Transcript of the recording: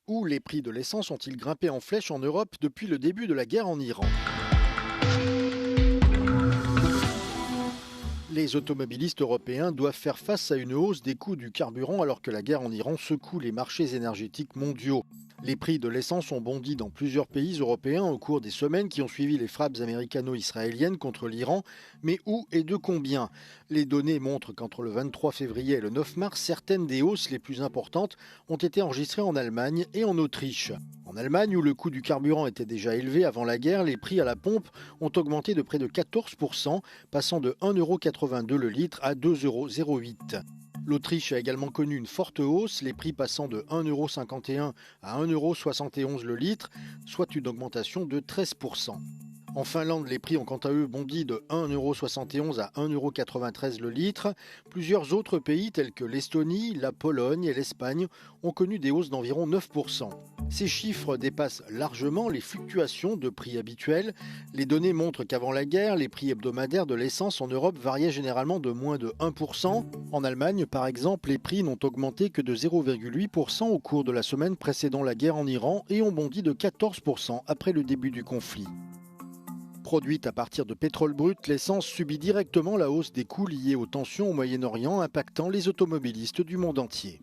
Où les prix de l'essence ont-ils grimpé en flèche en Europe depuis le début de la guerre en Iran? Les automobilistes européens doivent faire face à une hausse des coûts du carburant alors que la guerre en Iran secoue les marchés énergétiques mondiaux. Les prix de l'essence ont bondi dans plusieurs pays européens au cours des semaines qui ont suivi les frappes américano-israéliennes contre l'Iran. Mais où et de combien? Les données montrent qu'entre le 23 février et le 9 mars, certaines des hausses les plus importantes ont été enregistrées en Allemagne et en Autriche. En Allemagne, où le coût du carburant était déjà élevé avant la guerre, les prix à la pompe ont augmenté de près de 14%, passant de 1,82 € le litre à 2,08 €. L'Autriche a également connu une forte hausse, les prix passant de 1,51 € à 1,71 € le litre, soit une augmentation de 13%. En Finlande, les prix ont quant à eux bondi de 1,71 € à 1,93 € le litre. Plusieurs autres pays tels que l'Estonie, la Pologne et l'Espagne ont connu des hausses d'environ 9%. Ces chiffres dépassent largement les fluctuations de prix habituelles. Les données montrent qu'avant la guerre, les prix hebdomadaires de l'essence en Europe variaient généralement de moins de 1%. En Allemagne, par exemple, les prix n'ont augmenté que de 0,8% au cours de la semaine précédant la guerre en Iran et ont bondi de 14% après le début du conflit. Produite à partir de pétrole brut, l'essence subit directement la hausse des coûts liés aux tensions au Moyen-Orient impactant les automobilistes du monde entier.